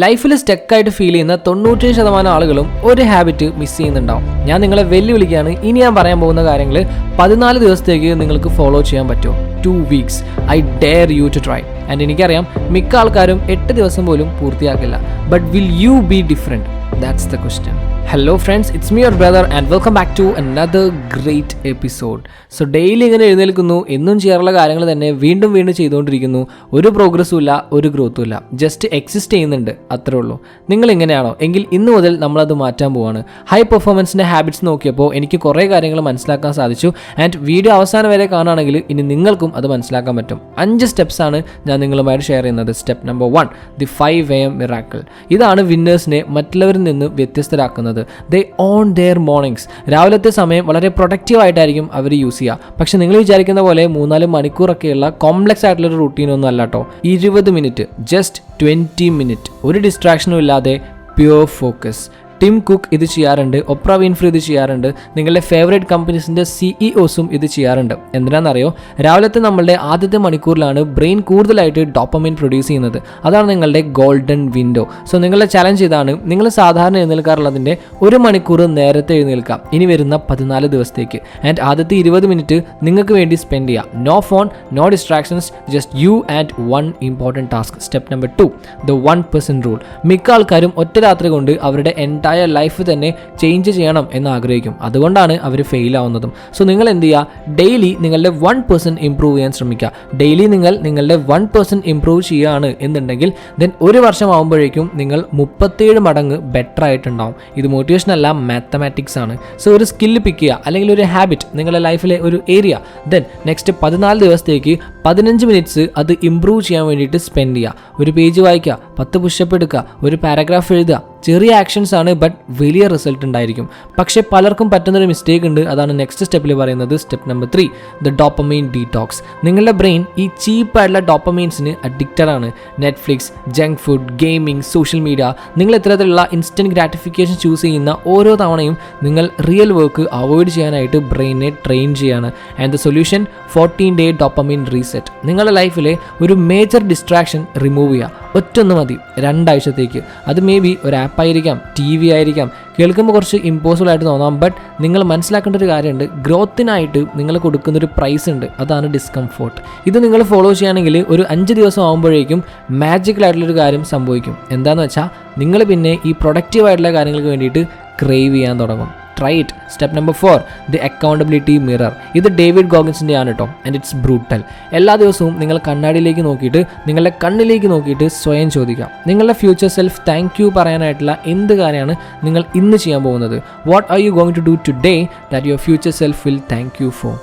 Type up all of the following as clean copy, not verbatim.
ലൈഫിൽ സ്റ്റക്കായിട്ട് ഫീൽ ചെയ്യുന്ന 97% ആളുകളും ഒരു ഹാബിറ്റ് മിസ് ചെയ്യുന്നുണ്ടാവും. ഞാൻ നിങ്ങളെ വെല്ലുവിളിക്കുകയാണ്. ഇനി ഞാൻ പറയാൻ പോകുന്ന കാര്യങ്ങൾ 14 ദിവസത്തേക്ക് നിങ്ങൾക്ക് ഫോളോ ചെയ്യാൻ പറ്റുമോ? 2 weeks. I dare you to try. And എനിക്കറിയാം മിക്ക ആൾക്കാരും 8 ദിവസം പോലും പൂർത്തിയാക്കില്ല. But will you be different? That's the question. Hello friends, it's me your brother and welcome back to another great episode. So daily ഇങ്ങനെ എഴുന്നേൽക്കുന്നു, എന്നും ചെയ്യാറുള്ള കാര്യങ്ങൾ തന്നെ വീണ്ടും ചെയ്തുകൊണ്ടിരിക്കുന്നു. ഒരു പ്രോഗ്രസ്സും ഇല്ല, ഒരു ഗ്രോത്തും ഇല്ല, ജസ്റ്റ് എക്സിസ്റ്റ് ചെയ്യുന്നുണ്ട്, അത്രേ ഉള്ളൂ. നിങ്ങൾ എങ്ങനെയാണോ? എങ്കിൽ ഇന്ന് മുതൽ നമ്മളത് മാറ്റാൻ പോവാണ്. ഹൈ പെർഫോമൻസിൻ്റെ ഹാബിറ്റ്സ് നോക്കിയപ്പോൾ എനിക്ക് കുറേ കാര്യങ്ങൾ മനസ്സിലാക്കാൻ സാധിച്ചു. ആൻഡ് വീഡിയോ അവസാനം വരെ കാണുകയാണെങ്കിൽ ഇനി നിങ്ങൾക്കും അത് മനസ്സിലാക്കാൻ പറ്റും. 5 സ്റ്റെപ്സാണ് ഞാൻ നിങ്ങളുമായിട്ട് ഷെയർ ചെയ്യുന്നത്. Step number 1, the 5 AM miracle. ഇതാണ് വിന്നേഴ്സിനെ മറ്റുള്ളവരിൽ നിന്ന് വ്യത്യസ്തരാക്കുന്നത്. ദേ ഓൺ ദെയർ മോർണിംഗ്സ്. രാവിലത്തെ സമയം വളരെ പ്രൊഡക്റ്റീവായിട്ടായിരിക്കും അവർ യൂസ് ചെയ്യുക. പക്ഷെ നിങ്ങൾ വിചാരിക്കുന്ന പോലെ 3-4 മണിക്കൂറൊക്കെയുള്ള കോംപ്ലക്സ് ആയിട്ടുള്ളൊരു റൂട്ടീനൊന്നും അല്ല കേട്ടോ. 20 മിനിറ്റ്, ജസ്റ്റ് 20 മിനിറ്റ്, ഒരു ഡിസ്ട്രാക്ഷനും ഇല്ലാതെ പ്യുവർ ഫോക്കസ്. ടിം കുക്ക് ഇത് ചെയ്യാറുണ്ട്, ഒപ്ര വിൻഫ്രി ഇത് ചെയ്യാറുണ്ട്, നിങ്ങളുടെ ഫേവറേറ്റ് കമ്പനീസിൻ്റെ CEOസും ഇത് ചെയ്യാറുണ്ട്. എന്തിനാണെന്നറിയോ? രാവിലത്തെ നമ്മളുടെ ആദ്യത്തെ മണിക്കൂറിലാണ് ബ്രെയിൻ കൂടുതലായിട്ട് ഡോപ്പമൈൻ പ്രൊഡ്യൂസ് ചെയ്യുന്നത്. അതാണ് നിങ്ങളുടെ ഗോൾഡൻ വിൻഡോ. സോ നിങ്ങളുടെ ചലഞ്ച് ഇതാണ്. നിങ്ങൾ സാധാരണ എഴുന്നേൽക്കാറുള്ളതിൻ്റെ 1 മണിക്കൂർ നേരത്തെ എഴുന്നേൽക്കാം ഇനി വരുന്ന 14 ദിവസത്തേക്ക്. ആൻഡ് ആദ്യത്തെ 20 മിനിറ്റ് നിങ്ങൾക്ക് വേണ്ടി സ്പെൻഡ് ചെയ്യാം. No phone, no distractions, just you and 1 important task. Step number 2, the 1% rule. മിക്ക ആൾക്കാരും ഒറ്റ രാത്രി കൊണ്ട് അവരുടെ ലൈഫ് തന്നെ ചേഞ്ച് ചെയ്യണം എന്ന് ആഗ്രഹിക്കും. അതുകൊണ്ടാണ് അവർ ഫെയിൽ ആവുന്നതും. സോ നിങ്ങൾ എന്ത് ചെയ്യുക? ഡെയിലി നിങ്ങളുടെ 1% ഇംപ്രൂവ് ചെയ്യാൻ ശ്രമിക്കുക. ഡെയിലി നിങ്ങൾ നിങ്ങളുടെ 1% ഇംപ്രൂവ് ചെയ്യുകയാണ് എന്നുണ്ടെങ്കിൽ ദെൻ 1 വർഷം ആകുമ്പോഴേക്കും നിങ്ങൾ 37 മടങ്ങ് ബെറ്റർ ആയിട്ടുണ്ടാവും. ഇത് മോട്ടിവേഷൻ അല്ല, മാത്തമാറ്റിക്സ് ആണ്. സോ ഒരു സ്കില്ല് പിക്ക് ചെയ്യുക, അല്ലെങ്കിൽ ഒരു ഹാബിറ്റ്, നിങ്ങളുടെ ലൈഫിലെ ഒരു ഏരിയ, ദെൻ നെക്സ്റ്റ് 14 ദിവസത്തേക്ക് 15 മിനിറ്റ്സ് അത് ഇംപ്രൂവ് ചെയ്യാൻ വേണ്ടിയിട്ട് സ്പെൻഡ് ചെയ്യുക. ഒരു പേജ് വായിക്കുക, 10 പുഷപ്പ് എടുക്കുക, ഒരു പാരഗ്രാഫ് എഴുതുക. ചെറിയ ആക്ഷൻസ് ആണ്, ബട്ട് വലിയ റിസൾട്ട് ഉണ്ടായിരിക്കും. പക്ഷേ പലർക്കും പറ്റുന്നൊരു മിസ്റ്റേക്ക് ഉണ്ട്. അതാണ് നെക്സ്റ്റ് സ്റ്റെപ്പിൽ പറയുന്നത്. Step number 3, the dopamine detox. നിങ്ങളുടെ ബ്രെയിൻ ഈ ചീപ്പായിട്ടുള്ള ഡോപ്പമൈൻസിന് അഡിക്റ്റഡ് ആണ്. Netflix, junk food, gaming, social media. നിങ്ങൾ ഇത്തരത്തിലുള്ള ഇൻസ്റ്റൻറ്റ് ഗ്രാറ്റിഫിക്കേഷൻ ചൂസ് ചെയ്യുന്ന ഓരോ തവണയും നിങ്ങൾ റിയൽ വർക്ക് അവോയ്ഡ് ചെയ്യാനായിട്ട് ബ്രെയിനെ ട്രെയിൻ ചെയ്യാണ്. And the solution, 14-day dopamine reset. നിങ്ങളുടെ ലൈഫിലെ ഒരു മേജർ ഡിസ്ട്രാക്ഷൻ റിമൂവ് ചെയ്യുക. ഒറ്റൊന്ന് മതി 2 ആഴ്ചത്തേക്ക്. അത് മേ ബി ഒരു ആപ്പ് ആയിരിക്കാം, TV ആയിരിക്കാം. കേൾക്കുമ്പോൾ കുറച്ച് ഇമ്പോസിബിൾ ആയിട്ട് തോന്നാം, ബട്ട് നിങ്ങൾ മനസ്സിലാക്കേണ്ട ഒരു കാര്യമുണ്ട്. ഗ്രോത്തിനായിട്ട് നിങ്ങൾ കൊടുക്കുന്നൊരു പ്രൈസ് ഉണ്ട്, അതാണ് ഡിസ്കംഫോർട്ട്. ഇത് നിങ്ങൾ ഫോളോ ചെയ്യുകയാണെങ്കിൽ ഒരു 5 ദിവസം ആകുമ്പോഴേക്കും മാജിക്കലായിട്ടുള്ളൊരു കാര്യം സംഭവിക്കും. എന്താണെന്ന് വെച്ചാൽ നിങ്ങൾ പിന്നെ ഈ പ്രൊഡക്റ്റീവായിട്ടുള്ള കാര്യങ്ങൾക്ക് വേണ്ടിയിട്ട് ക്രേവ് ചെയ്യാൻ തുടങ്ങും. Try it. Step number 4, the accountability mirror. ഇത് ഡേവിഡ് ഗോഗിൻസിൻ്റെ ആണ് കേട്ടോ. And it's brutal. എല്ലാ ദിവസവും നിങ്ങൾ കണ്ണാടിയിലേക്ക് നോക്കിയിട്ട്, നിങ്ങളുടെ കണ്ണിലേക്ക് നോക്കിയിട്ട് സ്വയം ചോദിക്കാം, നിങ്ങളുടെ ഫ്യൂച്ചർ സെൽഫ് താങ്ക് യു പറയാനായിട്ടുള്ള എന്ത് കാര്യമാണ് നിങ്ങൾ ഇന്ന് ചെയ്യാൻ പോകുന്നത്? What are you going to do today that your future self will thank you for?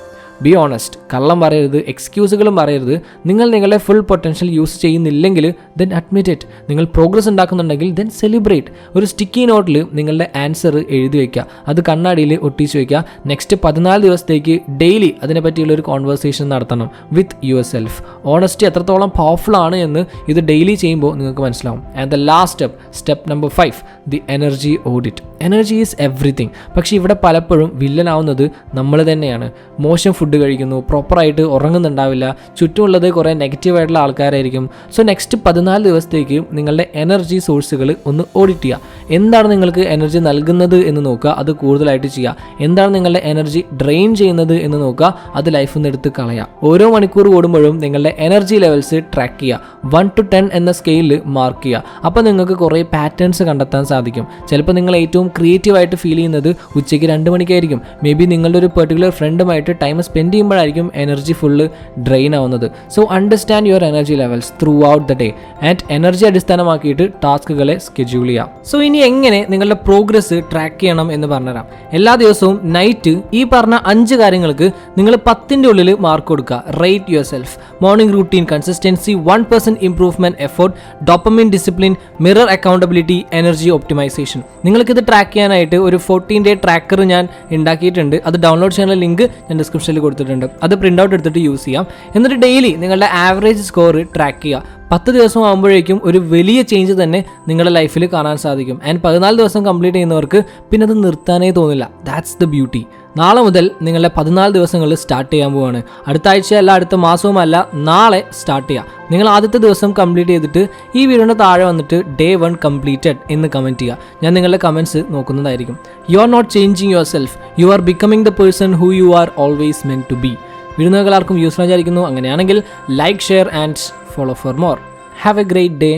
Be honest. കള്ളം പറയരുത്, എക്സ്ക്യൂസുകളും പറയരുത്. നിങ്ങൾ നിങ്ങളുടെ ഫുൾ പൊട്ടൻഷ്യൽ യൂസ് ചെയ്യുന്നില്ലെങ്കിൽ ദെൻ അഡ്മിറ്റ് ഇറ്റ്. നിങ്ങൾ പ്രോഗ്രസ് ഉണ്ടാക്കുന്നുണ്ടെങ്കിൽ ദെൻ സെലിബ്രേറ്റ്. ഒരു സ്റ്റിക്കി നോട്ടിൽ നിങ്ങളുടെ ആൻസർ എഴുതി വയ്ക്കുക, അത് കണ്ണാടിയിൽ ഒട്ടിച്ച് വയ്ക്കുക. നെക്സ്റ്റ് 14 ദിവസത്തേക്ക് ഡെയിലി അതിനെ പറ്റിയുള്ളൊരു കോൺവെർസേഷൻ നടത്തണം വിത്ത് യുവർ സെൽഫ്. ഓണസ്റ്റി എത്രത്തോളം പവർഫുൾ ആണ് എന്ന് ഇത് ഡെയിലി ചെയ്യുമ്പോൾ നിങ്ങൾക്ക് മനസ്സിലാവും. And the last step number 5, the energy audit. Energy is everything. പക്ഷേ ഇവിടെ പലപ്പോഴും വില്ലനാവുന്നത് നമ്മൾ തന്നെയാണ്. മോശം ഫുഡ് കഴിക്കുന്നു, പ്രോപ്പറായിട്ട് ഉറങ്ങുന്നുണ്ടാവില്ല, ചുറ്റുമുള്ളത് കുറേ നെഗറ്റീവായിട്ടുള്ള ആൾക്കാരായിരിക്കും. സോ നെക്സ്റ്റ് 14 ദിവസത്തേക്ക് നിങ്ങളുടെ എനർജി സോഴ്സുകൾ ഒന്ന് ഓഡിറ്റ് ചെയ്യുക. എന്താണ് നിങ്ങൾക്ക് എനർജി നൽകുന്നത് എന്ന് നോക്കുക, അത് കൂടുതലായിട്ട് ചെയ്യുക. എന്താണ് നിങ്ങളുടെ എനർജി ഡ്രെയിൻ ചെയ്യുന്നത് എന്ന് നോക്കുക, അത് ലൈഫിൽ നിന്ന് എടുത്ത് കളയുക. ഓരോ മണിക്കൂർ കൂടുമ്പോഴും നിങ്ങളുടെ എനർജി ലെവൽസ് ട്രാക്ക് ചെയ്യുക. 1 to 10 എന്ന സ്കെയിലിൽ മാർക്ക് ചെയ്യുക. അപ്പോൾ നിങ്ങൾക്ക് കുറേ പാറ്റേൺസ് കണ്ടെത്താൻ സാധിക്കും. ചിലപ്പോൾ നിങ്ങൾ ഏറ്റവും ക്രിയേറ്റീവായിട്ട് ഫീൽ ചെയ്യുന്നത് ഉച്ചയ്ക്ക് 2 മണിക്കായിരിക്കും. മേ ബി നിങ്ങളുടെ ഒരു പെർട്ടിക്കുലർ ഫ്രണ്ടുമായിട്ട് ടൈം സ്പെൻഡ് ചെയ്യുമ്പോഴായിരിക്കും എനർജി ഫുള്ള് ഡ്രെയിൻ ആവുന്നത്. So understand your energy levels throughout the day and energy അടിസ്ഥാനമാക്കിയിട്ട് ടാസ്കുകളെ സ്കെഡ്യൂൾ ചെയ്യാം. സോ ഇനി എങ്ങനെ നിങ്ങളുടെ പ്രോഗ്രസ് ട്രാക്ക് ചെയ്യണം എന്ന് പറഞ്ഞുതരാം. എല്ലാ ദിവസവും നൈറ്റ് ഈ പറഞ്ഞ 5 കാര്യങ്ങൾക്ക് നിങ്ങൾ 10ന്റെ ഉള്ളിൽ മാർക്ക് കൊടുക്കുക. Rate yourself. Morning routine, consistency, 1% improvement, effort, dopamine discipline, mirror accountability, energy optimisation. നിങ്ങൾക്കിത് ട്രാക്ക് ചെയ്യാനായിട്ട് ഒരു 14-day ട്രാക്കർ ഞാൻ ഉണ്ടാക്കിയിട്ടുണ്ട്. അത് ഡൗൺലോഡ് ചെയ്യാനുള്ള ലിങ്ക് ഞാൻ ഡിസ്ക്രിപ്ഷനിൽ കൊടുത്തിട്ടുണ്ട്. അത് പ്രിന്റ് ഔട്ട് എടുത്തിട്ട് യൂസ് ചെയ്യാം. എന്നിട്ട് ഡെയിലി നിങ്ങളുടെ ആവറേജ് സ്കോർ ട്രാക്ക് ചെയ്യുക. 10 ദിവസം ആകുമ്പോഴേക്കും ഒരു വലിയ ചേഞ്ച് തന്നെ നിങ്ങളുടെ ലൈഫിൽ കാണാൻ സാധിക്കും. ആൻഡ് 14 ദിവസം കംപ്ലീറ്റ് ചെയ്യുന്നവർക്ക് പിന്നെ അത് നിർത്താനേ തോന്നില്ല. That's the beauty. നാളെ മുതൽ നിങ്ങളുടെ 14 ദിവസങ്ങൾ സ്റ്റാർട്ട് ചെയ്യാൻ പോവുകയാണ്. അടുത്ത ആഴ്ചയല്ല, അടുത്ത മാസവുമല്ല, നാളെ സ്റ്റാർട്ട് ചെയ്യുക. നിങ്ങൾ ആദ്യത്തെ ദിവസം കംപ്ലീറ്റ് ചെയ്തിട്ട് ഈ വീഡിയോയുടെ താഴെ വന്നിട്ട് Day 1 കംപ്ലീറ്റഡ് എന്ന് കമൻറ്റ് ചെയ്യുക. ഞാൻ നിങ്ങളുടെ കമൻറ്റ്സ് നോക്കുന്നതായിരിക്കും. You are not changing yourself, you are becoming the person who you are always meant to be. Video എല്ലാവർക്കും യൂസ്ഫുൾ ആയിരിക്കുന്നു. അങ്ങനെയാണെങ്കിൽ like, share and follow for more. Have a great day.